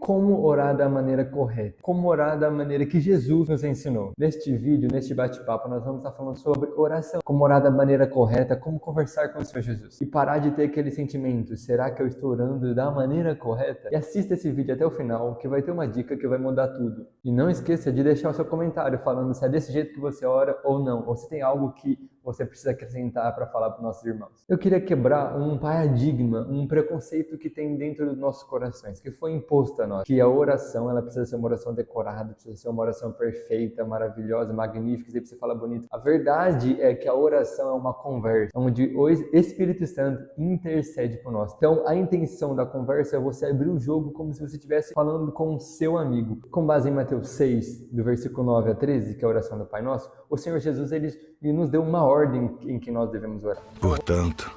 como orar da maneira correta, como orar da maneira que Jesus nos ensinou. Neste vídeo, neste bate-papo, nós vamos estar falando sobre oração, como orar da maneira correta, como conversar com o Senhor Jesus e parar de ter aquele sentimento, será que eu estou orando da maneira correta? E assista esse vídeo até o final, que vai ter uma dica que vai mudar tudo. E não esqueça de deixar o seu comentário falando se é desse jeito que você ora ou não, ou se tem algo que você precisa acrescentar para falar para os nossos irmãos. Eu queria quebrar um paradigma, um preconceito que tem dentro dos nossos corações, que foi imposto a nós, que a oração, ela precisa ser uma oração decorada, precisa ser uma oração perfeita, maravilhosa, magnífica, e você fala bonito. A verdade é que a oração é uma conversa, onde o Espírito Santo intercede por nós. Então, a intenção da conversa é você abrir o jogo como se você estivesse falando com o seu amigo. Com base em Mateus 6, do versículo 9 a 13, que é a oração do Pai Nosso, o Senhor Jesus, ele nos deu uma ordem em que nós devemos orar. Portanto,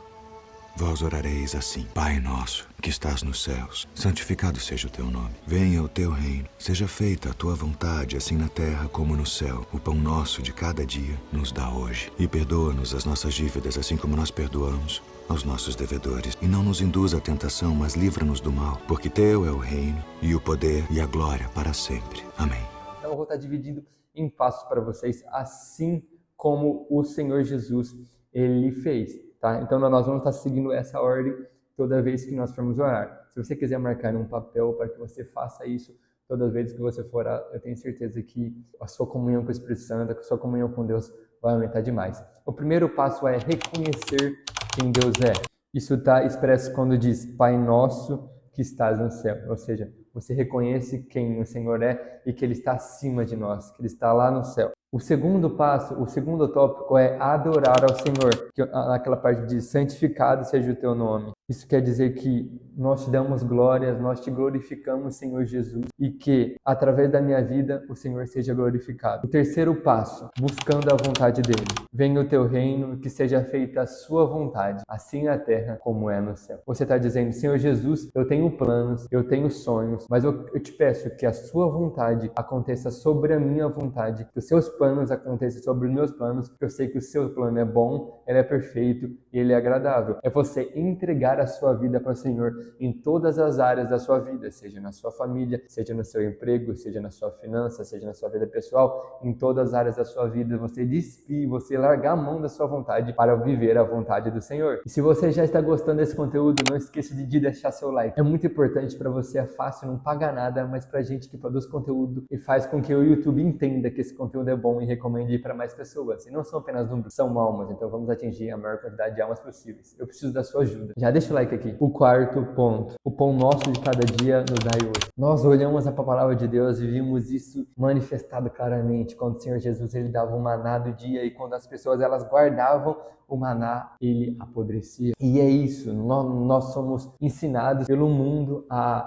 vós orareis assim: Pai nosso, que estás nos céus, santificado seja o teu nome. Venha o teu reino, seja feita a tua vontade, assim na terra como no céu. O pão nosso de cada dia nos dá hoje. E perdoa-nos as nossas dívidas, assim como nós perdoamos aos nossos devedores. E não nos induza à tentação, mas livra-nos do mal, porque teu é o reino, e o poder, e a glória para sempre. Amém. Então eu vou estar dividindo em passos para vocês, assim como o Senhor Jesus, ele fez, tá? Então nós vamos estar seguindo essa ordem toda vez que nós formos orar. Se você quiser marcar num papel para que você faça isso toda vez que você for orar, eu tenho certeza que a sua comunhão com o Espírito Santo, a sua comunhão com Deus vai aumentar demais. O primeiro passo é reconhecer quem Deus é. Isso está expresso quando diz Pai Nosso que estás no céu, ou seja, você reconhece quem o Senhor é e que Ele está acima de nós, que Ele está lá no céu. O segundo passo, o segundo tópico é adorar ao Senhor, que naquela parte diz, santificado seja o teu nome. Isso quer dizer que nós te damos glórias, nós te glorificamos, Senhor Jesus, e que, através da minha vida, o Senhor seja glorificado. O terceiro passo, buscando a vontade dEle. Venha o teu reino, que seja feita a sua vontade, assim na terra como é no céu. Você está dizendo, Senhor Jesus, eu tenho planos, eu tenho sonhos, mas eu te peço que a sua vontade aconteça sobre a minha vontade, que os seus planos aconteçam sobre os meus planos, porque eu sei que o seu plano é bom, ele é perfeito e ele é agradável. É você entregar a sua vida para o Senhor em todas as áreas da sua vida, seja na sua família, seja no seu emprego, seja na sua finança, seja na sua vida pessoal, em todas as áreas da sua vida, você despir, você largar a mão da sua vontade para viver a vontade do Senhor. E se você já está gostando desse conteúdo, não esqueça de deixar seu like. É muito importante para você, é fácil, não paga nada, mas para gente que produz conteúdo e faz com que o YouTube entenda que esse conteúdo é bom e recomende para mais pessoas. E não são apenas números, são almas, então vamos atingir a maior quantidade de almas possíveis. Eu preciso da sua ajuda. Já deixa o like aqui. O quarto ponto, o pão nosso de cada dia nos dai hoje. Nós olhamos a palavra de Deus e vimos isso manifestado claramente quando o Senhor Jesus ele dava o maná do dia e quando as pessoas elas guardavam o maná, ele apodrecia. E é isso, nós somos ensinados pelo mundo a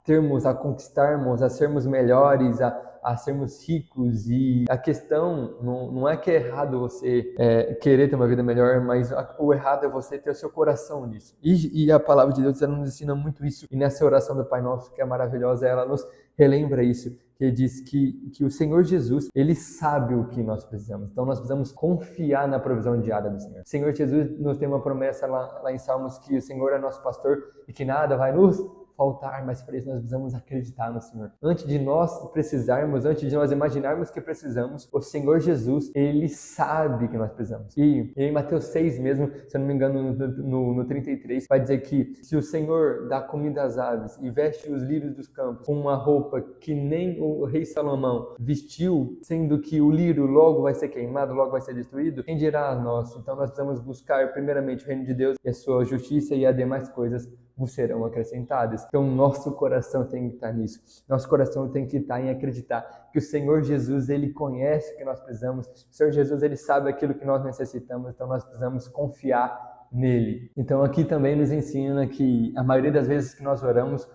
conquistarmos, a sermos melhores, a sermos ricos, e a questão não é que é errado você querer ter uma vida melhor, mas o errado é você ter o seu coração nisso. E a palavra de Deus ela nos ensina muito isso, e nessa oração do Pai Nosso, que é maravilhosa, ela nos relembra isso, que diz que o Senhor Jesus, ele sabe o que nós precisamos. Então nós precisamos confiar na provisão diária do Senhor. O Senhor Jesus nos tem uma promessa lá em Salmos que o Senhor é nosso pastor e que nada vai nos faltar, mas para isso nós precisamos acreditar no Senhor. Antes de nós precisarmos, antes de nós imaginarmos que precisamos, o Senhor Jesus, ele sabe que nós precisamos. E em Mateus 6 mesmo, se eu não me engano, no 33, vai dizer que se o Senhor dá comida às aves e veste os lírios dos campos com uma roupa que nem o rei Salomão vestiu, sendo que o lírio logo vai ser queimado, logo vai ser destruído, quem dirá a nós? Então nós precisamos buscar primeiramente o reino de Deus e a sua justiça, e as demais coisas vos serão acrescentadas. Então nosso coração tem que estar nisso. Nosso coração tem que estar em acreditar que o Senhor Jesus, ele conhece o que nós precisamos. O Senhor Jesus, ele sabe aquilo que nós necessitamos. Então nós precisamos confiar nele. Então aqui também nos ensina que a maioria das vezes que nós oramos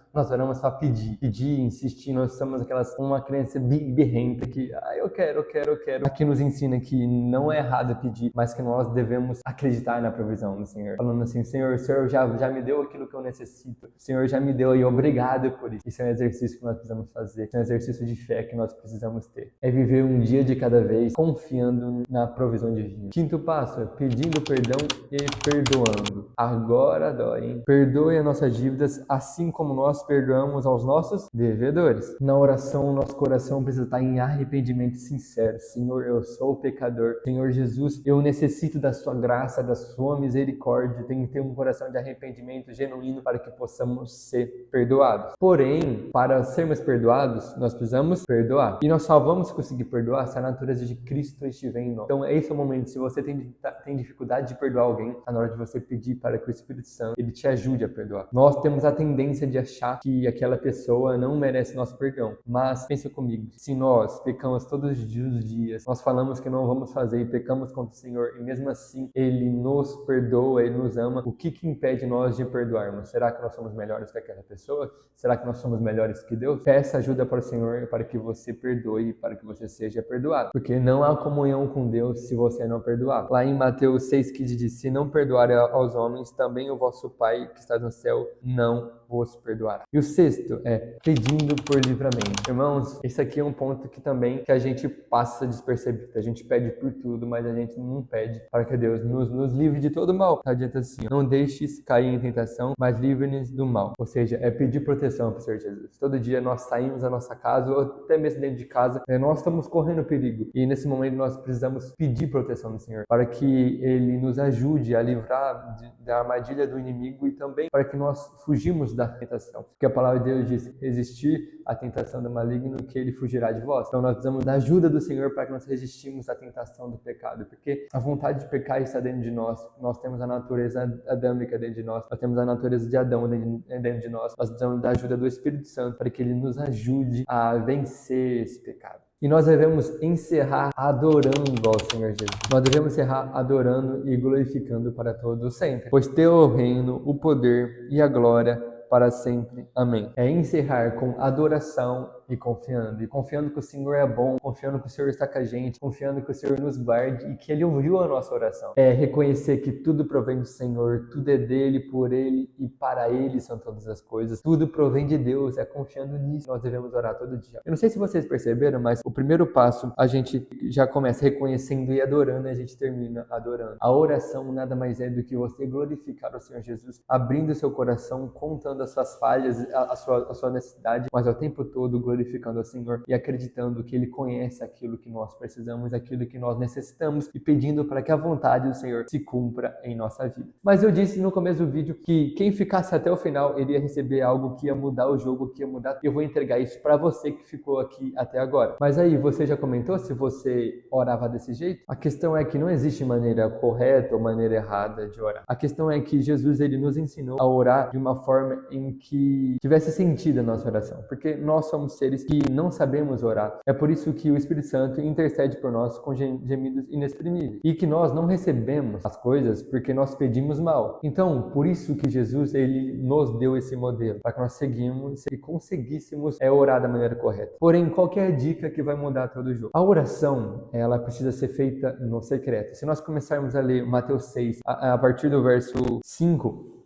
para pedir, insistir. Nós somos uma criança birrenta que eu quero. Aqui nos ensina que não é errado pedir, mas que nós devemos acreditar na provisão do Senhor. Falando assim, Senhor, o Senhor já me deu aquilo que eu necessito. O Senhor já me deu e obrigado por isso. Isso é um exercício que nós precisamos fazer. Isso é um exercício de fé que nós precisamos ter. É viver um dia de cada vez, confiando na provisão divina. Quinto passo é pedindo perdão e perdoando. Agora dói, hein? Perdoe as nossas dívidas, assim como nós perdoamos aos nossos devedores. Na oração, nosso coração precisa estar em arrependimento sincero. Senhor, eu sou pecador. Senhor Jesus, eu necessito da sua graça, da sua misericórdia. Tenho que ter um coração de arrependimento genuíno para que possamos ser perdoados. Porém, para sermos perdoados, nós precisamos perdoar. E nós só vamos conseguir perdoar se a natureza de Cristo estiver em nós. Então, esse é o momento. Se você tem dificuldade de perdoar alguém, tá na hora de você pedir para que o Espírito Santo ele te ajude a perdoar. Nós temos a tendência de achar que aquela pessoa não merece nosso perdão. Mas, pensa comigo, se nós pecamos todos os dias, nós falamos que não vamos fazer e pecamos contra o Senhor, e mesmo assim Ele nos perdoa, Ele nos ama, o que impede nós de perdoarmos? Será que nós somos melhores que aquela pessoa? Será que nós somos melhores que Deus? Peça ajuda para o Senhor para que você perdoe, para que você seja perdoado. Porque não há comunhão com Deus se você não perdoar. Lá em Mateus 6,15 diz: se não perdoar aos homens, também o vosso Pai que está no céu não vos perdoará. E o sexto é pedindo por livramento. Irmãos, esse aqui é um ponto que também que a gente passa despercebido. A gente pede por tudo, mas a gente não pede para que Deus nos livre de todo mal. Não adianta assim: não deixes cair em tentação, mas livre-nos do mal. Ou seja, é pedir proteção para o Senhor Jesus. Todo dia nós saímos da nossa casa, ou até mesmo dentro de casa, nós estamos correndo perigo. E nesse momento nós precisamos pedir proteção do Senhor, para que Ele nos ajude a livrar da armadilha do inimigo e também para que nós fugimos da tentação. Porque a palavra de Deus diz: resistir à tentação do maligno, que ele fugirá de vós. Então nós precisamos da ajuda do Senhor para que nós resistimos à tentação do pecado, porque a vontade de pecar está dentro de nós. Nós temos a natureza adâmica dentro de nós, nós temos a natureza de Adão dentro de nós. Nós precisamos da ajuda do Espírito Santo para que ele nos ajude a vencer esse pecado. E nós devemos encerrar adorando ao Senhor Jesus. Nós devemos encerrar adorando e glorificando para todos sempre. Pois teu é o reino, o poder e a glória para sempre. Amém. É encerrar com adoração e confiando que o Senhor é bom, confiando que o Senhor está com a gente, confiando que o Senhor nos guarde e que Ele ouviu a nossa oração. É reconhecer que tudo provém do Senhor, tudo é dele, por Ele e para Ele são todas as coisas. Tudo provém de Deus, é confiando nisso. Nós devemos orar todo dia. Eu não sei se vocês perceberam, mas o primeiro passo a gente já começa reconhecendo e adorando, e a gente termina adorando. A oração nada mais é do que você glorificar o Senhor Jesus, abrindo seu coração, contando as suas falhas, a sua necessidade, mas ao tempo todo glorificando ao Senhor e acreditando que Ele conhece aquilo que nós precisamos, aquilo que nós necessitamos e pedindo para que a vontade do Senhor se cumpra em nossa vida. Mas eu disse no começo do vídeo que quem ficasse até o final iria receber algo que ia mudar o jogo, que ia mudar. Eu vou entregar isso para você que ficou aqui até agora. Mas aí, você já comentou se você orava desse jeito? A questão é que não existe maneira correta ou maneira errada de orar. A questão é que Jesus ele nos ensinou a orar de uma forma em que tivesse sentido a nossa oração, porque nós somos seres que não sabemos orar. É por isso que o Espírito Santo intercede por nós com gemidos inexprimíveis e que nós não recebemos as coisas porque nós pedimos mal. Então, por isso que Jesus ele nos deu esse modelo para que nós seguimos e conseguíssemos orar da maneira correta. Porém, qualquer dica que vai mudar todo o jogo. A oração, ela precisa ser feita no secreto. Se nós começarmos a ler Mateus 6, a partir do verso 5,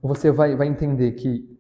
você vai entender que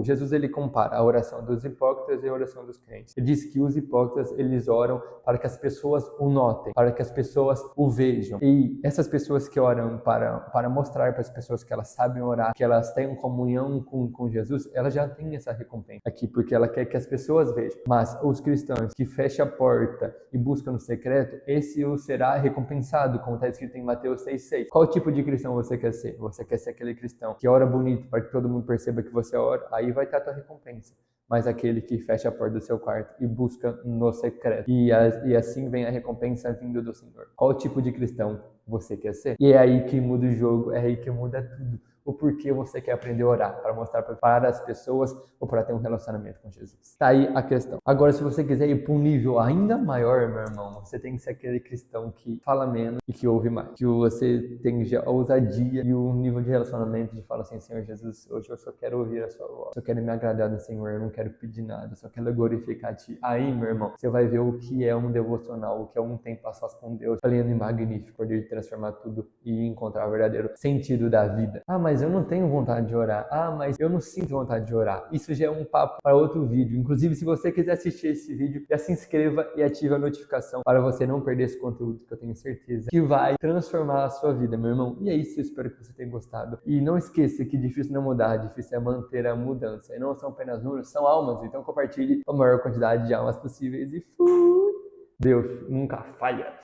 Jesus ele compara a oração dos hipócritas e a oração dos crentes. Ele diz que os hipócritas eles oram para que as pessoas o notem, para que as pessoas o vejam. E essas pessoas que oram para mostrar para as pessoas que elas sabem orar, que elas têm comunhão com Jesus, elas já têm essa recompensa aqui, porque ela quer que as pessoas vejam. Mas os cristãos que fecham a porta e buscam no secreto, esse será recompensado, como está escrito em Mateus 6,6. Qual tipo de cristão você quer ser? Você quer ser aquele cristão que ora bonito para que todo mundo perceba que você ora? Aí vai ter a tua recompensa. Mas aquele que fecha a porta do seu quarto e busca no secreto. E assim vem a recompensa vindo do Senhor. Qual tipo de cristão você quer ser? E é aí que muda o jogo, é aí que muda tudo. O porquê você quer aprender a orar, para mostrar para as pessoas ou para ter um relacionamento com Jesus. Tá aí a questão. Agora, se você quiser ir para um nível ainda maior, meu irmão, você tem que ser aquele cristão que fala menos e que ouve mais. Que você tem a ousadia e o nível de relacionamento de falar assim: Senhor Jesus, hoje eu só quero ouvir a sua voz. Eu quero me agradar do Senhor, eu não quero pedir nada, eu só quero glorificar a Ti. Aí, meu irmão, você vai ver o que é um devocional, o que é um tempo a sós com Deus, pleno e magnífico, poder de transformar tudo e encontrar o verdadeiro sentido da vida. Ah, mas mas eu não tenho vontade de orar. Ah, mas eu não sinto vontade de orar. Isso já é um papo para outro vídeo. Inclusive, se você quiser assistir esse vídeo, já se inscreva e ative a notificação para você não perder esse conteúdo que eu tenho certeza que vai transformar a sua vida, meu irmão. E é isso, eu espero que você tenha gostado. E não esqueça que difícil não é mudar, difícil é manter a mudança. E não são apenas números, são almas. Então compartilhe a maior quantidade de almas possíveis e fui! Deus nunca falha.